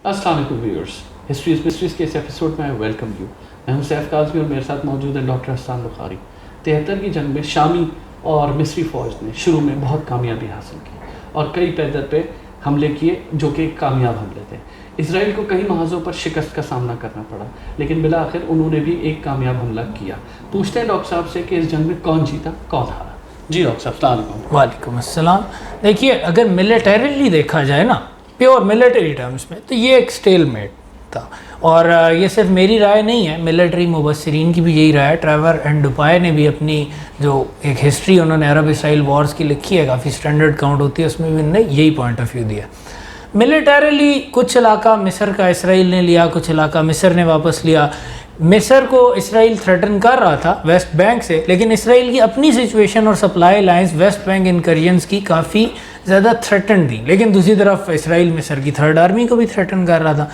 السلام علیکم viewers, history's mysteries کے اس ایپیسوڈ میں ویلکم یو. میں ہوں سیف کاظمی اور میرے ساتھ موجود ہیں ڈاکٹر حسان بخاری. 73 کی جنگ میں شامی اور مصری فوج نے شروع میں بہت کامیابی حاصل کی اور کئی پیدر پہ حملے کیے جو کہ کامیاب حملے تھے. اسرائیل کو کئی محاذوں پر شکست کا سامنا کرنا پڑا، لیکن بالآخر انہوں نے بھی ایک کامیاب حملہ کیا. پوچھتے ہیں ڈاکٹر صاحب سے کہ اس جنگ میں کون جیتا کون ہارا. جی ڈاکٹر صاحب السلام علیکم. وعلیکم السلام. دیکھیے، اگر ملیٹریلی دیکھا جائے نا، پیور ملیٹری ٹرمز میں، تو یہ ایک سٹیل میٹ تھا. اور یہ صرف میری رائے نہیں ہے، ملیٹری مبصرین کی بھی یہی رائے ہے. ٹریور اینڈ ڈوپائے نے بھی اپنی جو ایک ہسٹری انہوں نے عرب اسرائیل وارز کی لکھی ہے، کافی اسٹینڈرڈ کاؤنٹ ہوتی ہے، اس میں بھی انہوں نے یہی پوائنٹ آف ویو دیا. ملیٹریلی کچھ علاقہ مصر کا اسرائیل نے لیا، کچھ علاقہ مصر نے واپس لیا. مصر کو اسرائیل تھریٹن کر رہا تھا ویسٹ بینک سے، لیکن اسرائیل کی اپنی سچویشن اور سپلائی لائنز ویسٹ بینک انکرجنس کی کافی زیادہ تھریٹن تھی. لیکن دوسری طرف اسرائیل مصر کی تھرڈ آرمی کو بھی تھریٹن کر رہا تھا.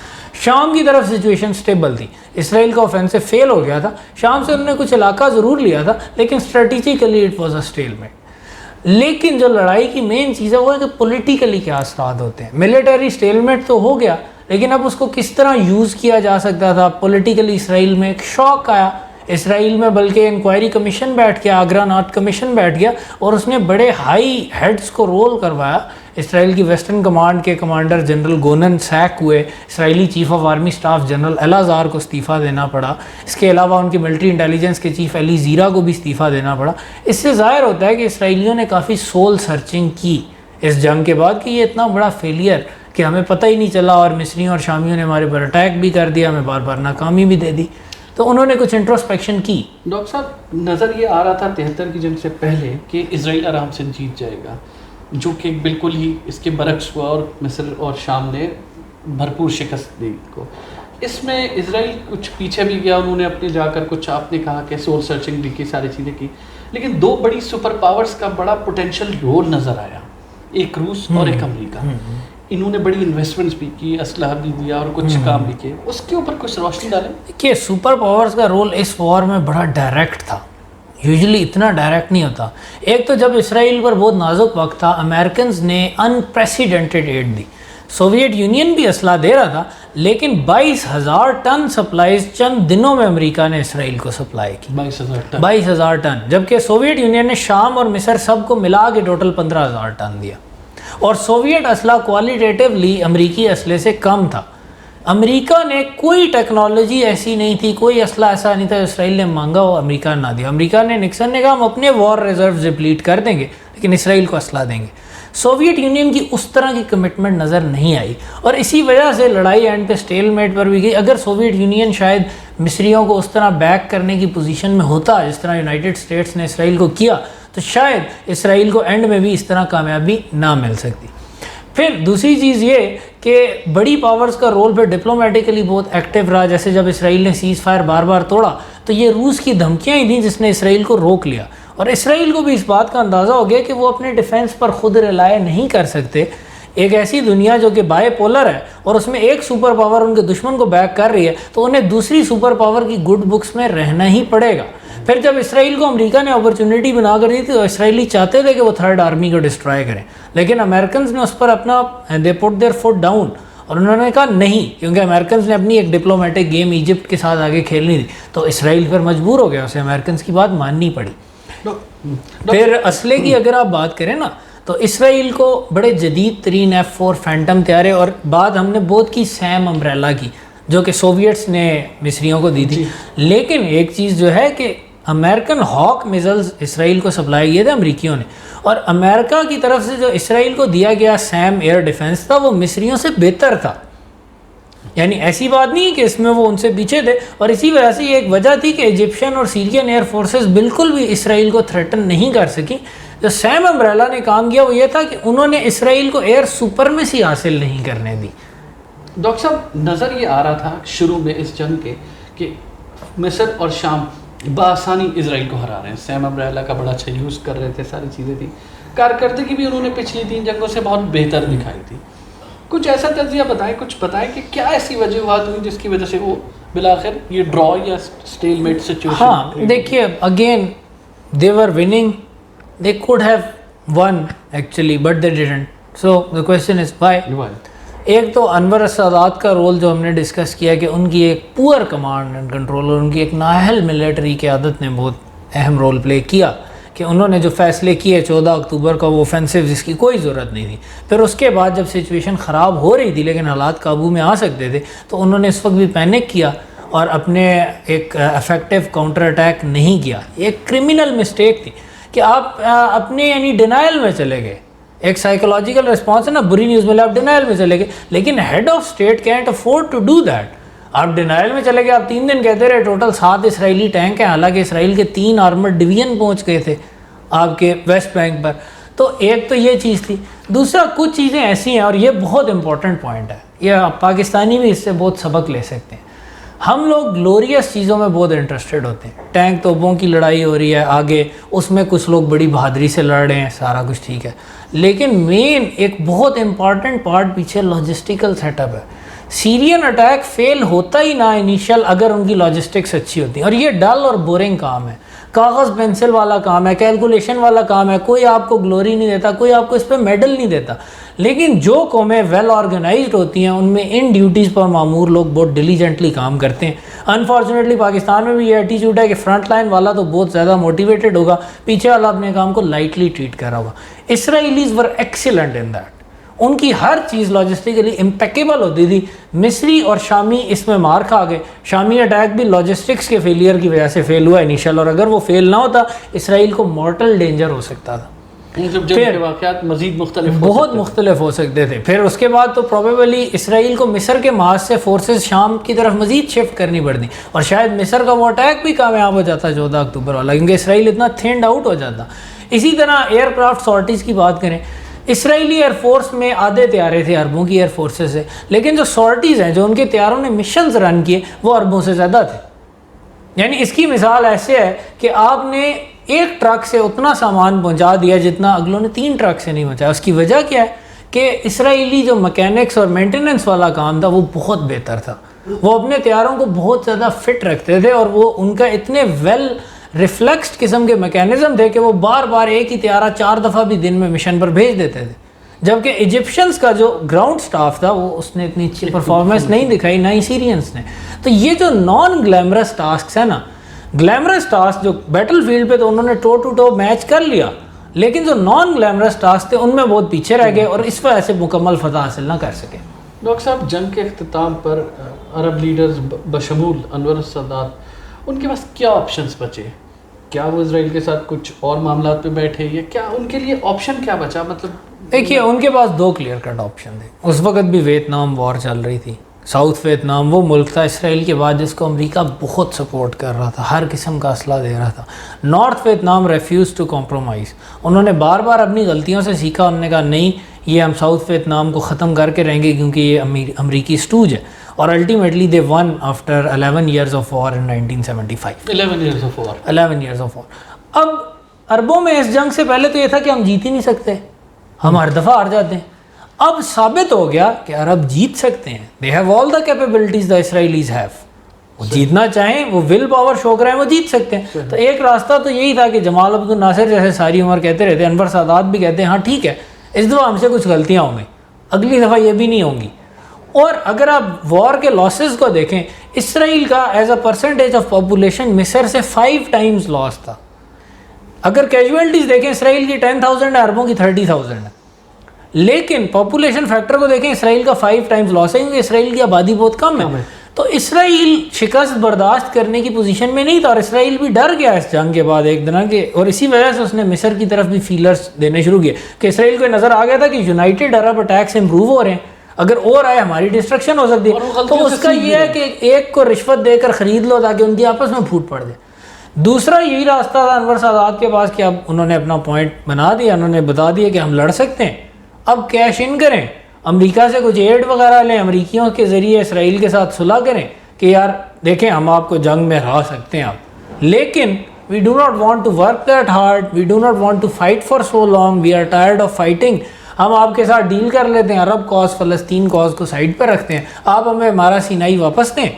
شام کی طرف سچویشن سٹیبل تھی، اسرائیل کا آفینسو فیل ہو گیا تھا. شام سے انہوں نے کچھ علاقہ ضرور لیا تھا، لیکن strategically it was a stalemate. لیکن جو لڑائی کی مین چیز ہے وہ ہے کہ پولیٹیکلی کیا اثرات ہوتے ہیں. ملیٹری سٹیل میٹ تو ہو گیا، لیکن اب اس کو کس طرح یوز کیا جا سکتا تھا. پولیٹیکلی اسرائیل میں ایک شوق آیا اسرائیل میں، بلکہ انکوائری کمیشن بیٹھ گیا، آگرہ نارتھ کمیشن بیٹھ گیا، اور اس نے بڑے ہائی ہیڈز کو رول کروایا. اسرائیل کی ویسٹرن کمانڈ کے کمانڈر جنرل گونن سیک ہوئے، Israeli chief of army staff general Elazar کو استعفیٰ دینا پڑا. اس کے علاوہ ان کی ملٹری انٹیلیجنس کے چیف علی زیرا کو بھی استعفیٰ دینا پڑا. اس سے ظاہر ہوتا ہے کہ اسرائیلیوں نے کافی سول سرچنگ کی اس جنگ کے بعد کہ یہ اتنا بڑا فیلئر کہ ہمیں پتہ ہی نہیں چلا، اور مصریوں اور شامیوں نے ہمارے پر اٹیک بھی کر دیا، ہمیں بار بار ناکامی بھی دے دی. تو انہوں نے کچھ انٹروسپیکشن کی. ڈاکٹر صاحب نظر یہ آ رہا تھا 73 کی جنگ سے پہلے کہ اسرائیل آرام سے جیت جائے گا، جو کہ بالکل ہی اس کے برعکس ہوا اور مصر اور شام نے بھرپور شکست دی کو. اس میں اسرائیل کچھ پیچھے بھی گیا، انہوں نے اپنے جا کر کچھ آپ نے کہا کہ سول سرچنگ بھی کی، ساری چیزیں کی، لیکن دو بڑی سپر پاورز کا بڑا پوٹینشیل رول نظر آیا، ایک روس اور ایک امریکہ. انہوں نے بڑی انویسٹمنٹس بھی کی، اسلحہ بھی دیا اور کچھ کام بھی کیے. اس کے اوپر کچھ روشنی ڈالیں کہ سپر پاورز کا رول اس وار میں بڑا ڈائریکٹ تھا. یوزلی اتنا ڈائریکٹ نہیں ہوتا. ایک تو جب اسرائیل پر بہت نازک وقت تھا، امریکنز نے انپریسیڈنٹڈ ایڈ دی. سوویت یونین بھی اسلحہ دے رہا تھا، لیکن 22,000 ٹن سپلائیز چند دنوں میں امریکہ نے اسرائیل کو سپلائی کی. 22,000 ٹن، جبکہ سوویت یونین نے شام اور مصر سب کو ملا کے ٹوٹل 15,000 ٹن دیا. اور سوویت اسلحہ کوالیٹیٹیولی امریکی اسلحے سے کم تھا. امریکہ نے کوئی ٹیکنالوجی ایسی نہیں تھی، کوئی اسلحہ ایسا نہیں تھا جو اسرائیل نے مانگا ہو امریکہ نے نہ دیا. امریکہ نے، نکسن نے کہا ہم اپنے وار ریزروز ڈپلیٹ کر دیں گے لیکن اسرائیل کو اسلحہ دیں گے. سوویت یونین کی اس طرح کی کمٹمنٹ نظر نہیں آئی، اور اسی وجہ سے لڑائی اینڈ پہ سٹیل میٹ پر بھی گئی. اگر سوویت یونین شاید مصریوں کو اس طرح بیک کرنے کی پوزیشن میں ہوتا جس طرح یونائٹڈ اسٹیٹس نے اسرائیل کو کیا، تو شاید اسرائیل کو اینڈ میں بھی اس طرح کامیابی نہ مل سکتی. پھر دوسری چیز یہ کہ بڑی پاورز کا رول پہ ڈپلومیٹیکلی بہت ایکٹیو رہا. جیسے جب اسرائیل نے سیز فائر بار بار توڑا تو یہ روس کی دھمکیاں ہی تھیں جس نے اسرائیل کو روک لیا، اور اسرائیل کو بھی اس بات کا اندازہ ہو گیا کہ وہ اپنے ڈیفنس پر خود ریلائے نہیں کر سکتے. ایک ایسی دنیا جو کہ بائی پولر ہے اور اس میں ایک سپر پاور ان کے دشمن کو بیک کر رہی ہے، تو انہیں دوسری سپر پاور کی گڈ بکس میں رہنا ہی پڑے گا. پھر جب اسرائیل کو امریکہ نے اپرچونٹی بنا کر دی تھی تو اسرائیلی چاہتے تھے کہ وہ تھرڈ آرمی کو ڈسٹرائے کریں، لیکن امریکنز نے اس پر اپنا دے پٹ دیئر فٹ ڈاؤن، اور انہوں نے کہا نہیں، کیونکہ امریکنز نے اپنی ایک ڈپلومیٹک گیم ایجپٹ کے ساتھ آگے کھیلنی تھی. تو اسرائیل پھر مجبور ہو گیا، اسے امریکنز کی بات ماننی پڑی. پھر اسلحے کی اگر آپ بات کریں نا، تو اسرائیل کو بڑے جدید ترین F4 فینٹم طیارے، اور بات ہم نے بہت کی سیم امبریلا کی جو کہ سوویٹس نے مصریوں کو دی تھی. لیکن ایک چیز جو ہے کہ امریکن ہاک میزلز اسرائیل کو سپلائی کیے تھے امریکیوں نے، اور امریکہ کی طرف سے جو اسرائیل کو دیا گیا سیم ایئر ڈیفنس تھا وہ مصریوں سے بہتر تھا. یعنی ایسی بات نہیں کہ اس میں وہ ان سے پیچھے تھے. اور اسی وجہ سے یہ ایک وجہ تھی کہ ایجپشین اور سیرین ایئر فورسز بالکل بھی اسرائیل کو تھریٹن نہیں کر سکی. جو سیم امبریلا نے کام کیا وہ یہ تھا کہ انہوں نے اسرائیل کو ایئر سپرمیسی حاصل نہیں کرنے دی. ڈاکٹر صاحب نظر یہ آ رہا تھا شروع میں اس جنگ کے کہ مصر اور شام بآسانی اسرائیل کو ہرا رہے ہیں. سیم امبریلا کا بڑا اچھا یوز کر رہے تھے، ساری چیزیں تھیں، کارکردگی بھی انہوں نے پچھلی 3 جنگوں سے بہت بہتر دکھائی تھی. کچھ ایسا تجزیہ بتائیں کہ کیا ایسی وجوہات ہوئی جس کی وجہ سے وہ بالآخر یہ ڈرا یا سٹیل میٹ سچویشن. ہاں دیکھیے، again they were winning, they could have won actually but they didn't. So the question is why. ایک تو انور السادات کا رول جو ہم نے ڈسکس کیا کہ ان کی ایک پور کمانڈ اینڈ کنٹرول اور ان کی ایک نااہل ملٹری قیادت نے بہت اہم رول پلے کیا کہ انہوں نے جو فیصلے کیے 14 اکتوبر کا وہ اوفینسو جس کی کوئی ضرورت نہیں تھی. پھر اس کے بعد جب سچویشن خراب ہو رہی تھی لیکن حالات قابو میں آ سکتے تھے تو انہوں نے اس وقت بھی پینک کیا اور اپنے ایک افیکٹو کاؤنٹر اٹیک نہیں کیا. ایک کرمنل مسٹیک تھی کہ آپ اپنے یعنی ڈینائل میں چلے گئے. ایک سائیکولوجیکل رسپانس ہے نا, بری نیوز ملے آپ ڈینائل میں چلے گئے, لیکن head of state can't afford to do that. آپ ڈینائل میں چلے گئے, آپ 3 دن کہتے رہے ٹوٹل 7 اسرائیلی ٹینک ہیں, حالانکہ اسرائیل کے 3 آرمرڈ ڈویژن پہنچ گئے تھے آپ کے ویسٹ بینک پر. تو ایک تو یہ چیز تھی. دوسرا کچھ چیزیں ایسی ہیں اور یہ بہت امپورٹنٹ پوائنٹ ہے, یہ پاکستانی بھی اس سے بہت سبق لے سکتے ہیں. ہم لوگ گلوریس چیزوں میں بہت انٹرسٹڈ ہوتے ہیں, ٹینک توپوں کی لڑائی ہو رہی ہے آگے, اس میں کچھ لوگ بڑی بہادری سے لڑ رہے ہیں, سارا کچھ ٹھیک ہے, لیکن مین ایک بہت امپارٹنٹ پارٹ پیچھے لاجسٹیکل سیٹ اپ ہے. سیرین اٹیک فیل ہوتا ہی نہ انیشیل اگر ان کی لاجسٹکس اچھی ہوتی ہیں, اور یہ ڈل اور بورنگ کام ہے, کاغذ پینسل والا کام ہے, کیلکولیشن والا کام ہے. کوئی آپ کو گلوری نہیں دیتا, کوئی آپ کو اس پہ میڈل نہیں دیتا, لیکن جو قومیں ویل آرگنائزڈ ہوتی ہیں ان میں ان ڈیوٹیز پر معمور لوگ بہت ڈیلیجنٹلی کام کرتے ہیں. انفارچونیٹلی پاکستان میں بھی یہ ایٹیچیوڈ ہے کہ فرنٹ لائن والا تو بہت زیادہ موٹیویٹڈ ہوگا, پیچھے والا اپنے کام کو لائٹلی ٹریٹ کر رہا ہوگا. اسرائیلیز ور ایکسیلنٹ ان دیٹ, ان کی ہر چیز لاجسٹکلی امپیکیبل ہوتی تھی. مصری اور شامی اس میں مار کھا گئے. شامی اٹیک بھی لاجسٹکس کے فیلئر کی وجہ سے فیل ہوا انیشیل, اور اگر وہ فیل نہ ہوتا اسرائیل کو مورٹل ڈینجر ہو سکتا تھا. پھر واقعات مزید بہت مختلف ہو سکتے تھے. پھر اس کے بعد تو پروبیبلی اسرائیل کو مصر کے محاذ سے فورسز شام کی طرف مزید شفٹ کرنی پڑتی, اور شاید مصر کا وہ اٹیک بھی کامیاب ہو جاتا 14 اکتوبر والا, کیونکہ اسرائیل اتنا تھینڈ آؤٹ ہو جاتا. اسی طرح ایئر کرافٹ سارٹیز کی بات کریں, اسرائیلی ایئر فورس میں آدھے طیارے تھے عربوں کی ایئر فورسز سے, لیکن جو سارٹیز ہیں جو ان کے طیاروں نے مشنز رن کیے وہ عربوں سے زیادہ تھے. یعنی اس کی مثال ایسے ہے کہ آپ نے ایک ٹرک سے اتنا سامان پہنچا دیا جتنا اگلوں نے 3 ٹرک سے نہیں پہنچایا. اس کی وجہ کیا ہے کہ اسرائیلی جو مکینکس اور مینٹیننس والا کام تھا وہ بہت بہتر تھا. وہ اپنے طیاروں کو بہت زیادہ فٹ رکھتے تھے, اور وہ ان کا اتنے ویل ریفلیکسڈ قسم کے میکینزم تھے کہ وہ بار بار ایک ہی طیارہ 4 دفعہ بھی دن میں مشن پر بھیج دیتے تھے. جبکہ ایجپشنز کا جو گراؤنڈ سٹاف تھا وہ اس نے اتنی اچھی پرفارمنس نہیں دکھائی, نہ ہی سیرینز نے. تو یہ جو نان گلیمرس ٹاسکس ہیں نا, گلیمرس ٹاسک جو بیٹل فیلڈ پہ تو انہوں نے ٹو ٹو ٹو میچ کر لیا, لیکن جو نان گلیمرس ٹاسک تھے ان میں بہت پیچھے رہ گئے اور اس وجہ سے مکمل فتح حاصل نہ کر سکے. ڈاکٹر صاحب, جنگ کے اختتام پر عرب لیڈرز بشمول انور السادات, ان کے پاس کیا آپشنز بچے؟ کیا وہ اسرائیل کے ساتھ کچھ اور معاملات پہ بیٹھے, یا کیا ان کے لیے آپشن کیا بچا؟ مطلب دیکھیے ان کے پاس 2 کلیئر کٹ آپشن تھے. اس وقت بھی ویتنام وار چل رہی تھی. ساؤتھ ویتنام وہ ملک تھا اسرائیل کے بعد جس کو امریکہ بہت سپورٹ کر رہا تھا, ہر قسم کا اسلحہ دے رہا تھا. North Vietnam refuses to compromise, انہوں نے بار بار اپنی غلطیوں سے سیکھا. انہوں نے کہا نہیں, یہ ہم ساؤتھ ویتنام کو ختم کر کے رہیں گے کیونکہ یہ امریکی اسٹوج ہے. اور ultimately they one after 11 years of war in 1975. 11 years of war. 11 years of war. اب عربوں میں اس جنگ سے پہلے تو یہ تھا کہ ہم جیت ہی نہیں سکتے, ہم ہر دفعہ ہار جاتے ہیں. اب ثابت ہو گیا کہ عرب جیت سکتے ہیں. they have all the capabilities the Israelis have. وہ جیتنا چاہیں, وہ ول پاور شو کریں, وہ جیت سکتے ہیں. تو ایک راستہ تو یہی تھا کہ جمال عبد الناصر جیسے ساری عمر کہتے رہتے, انور سادات بھی کہتے ہیں ہاں ٹھیک ہے اس دفعہ ہم سے کچھ غلطیاں ہوں گی, اگلی دفعہ یہ بھی نہیں ہوں گی. اور اگر آپ وار کے لاسز کو دیکھیں, اسرائیل کا as a percentage of population مصر سے 5 times لاس تھا. اگر کیجویلٹیز دیکھیں اسرائیل کی 10,000 ہے, عربوں کی 30,000 ہے, لیکن پاپولیشن فیکٹر کو دیکھیں اسرائیل کا 5 times لاس ہے, کیونکہ اسرائیل کی آبادی بہت کم ہے. تو اسرائیل شکست برداشت کرنے کی پوزیشن میں نہیں تھا, اور اسرائیل بھی ڈر گیا اس جنگ کے بعد ایک دن کے, اور اسی وجہ سے اس نے مصر کی طرف بھی فیلرز دینے شروع کیے کہ اسرائیل کو نظر آ گیا تھا کہ یونائٹڈ عرب اٹیکس امپروو ہو رہے ہیں, اگر اور آئے ہماری ڈسٹرکشن ہو سکتی ہے. تو اس کا یہ ہے کہ ایک کو رشوت دے کر خرید لو تاکہ ان کی آپس میں پھوٹ پڑ جائے. دوسرا یہی راستہ تھا انور سادات کے پاس کہ اب انہوں نے اپنا پوائنٹ بنا دیا, انہوں نے بتا دیا کہ ہم لڑ سکتے ہیں, اب کیش ان کریں, امریکہ سے کچھ ایڈ وغیرہ لیں, امریکیوں کے ذریعے اسرائیل کے ساتھ صلح کریں کہ یار دیکھیں ہم آپ کو جنگ میں ہرا سکتے ہیں آپ, لیکن we do not want to work that hard, we do not want to fight for so long, we are tired of fighting. ہم آپ کے ساتھ ڈیل کر لیتے ہیں, عرب کاز فلسطین کاز کو سائڈ پہ رکھتے ہیں, آپ ہمیں ہمارا سینائی واپس دیں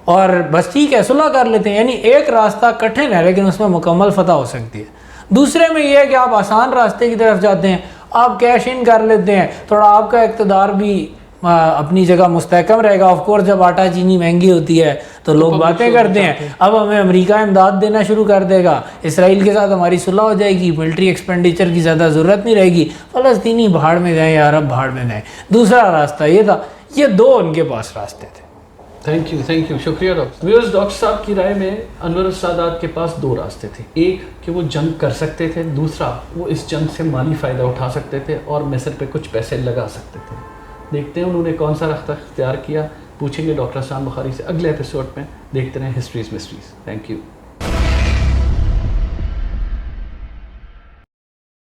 اور بس ٹھیک ہے صلح کر لیتے ہیں. یعنی ایک راستہ کٹھن ہے لیکن اس میں مکمل فتح ہو سکتی ہے. دوسرے میں یہ ہے کہ آپ آسان راستے کی طرف جاتے ہیں, آپ کیش ان کر لیتے ہیں, تھوڑا آپ کا اقتدار بھی اپنی جگہ مستحکم رہے گا. آف کورس جب آٹا چینی مہنگی ہوتی ہے تو لوگ باتیں کرتے ہیں اب ہمیں امریکہ امداد دینا شروع کر دے گا, اسرائیل کے ساتھ ہماری صلح ہو جائے گی, ملٹری ایکسپینڈیچر کی زیادہ ضرورت نہیں رہے گی, فلسطینی بھاڑ میں جائیں یا عرب بھاڑ میں جائیں. دوسرا راستہ یہ تھا. یہ دو ان کے پاس راستے تھے. تھینک یو, شکریہ ڈاکٹر. ویورز, ڈاکٹر صاحب کی رائے میں انور السادات کے پاس دو راستے تھے. ایک کہ وہ جنگ کر سکتے تھے, دوسرا وہ اس جنگ سے مالی فائدہ اٹھا سکتے تھے اور مصر پہ کچھ پیسے لگا سکتے تھے. دیکھتے ہیں انہوں نے کون سا راستہ اختیار کیا. پوچھیں گے ڈاکٹر حسان بخاری سے اگلے ایپیسوڈ میں. دیکھتے رہیں ہسٹریز مسٹریز. Thank you.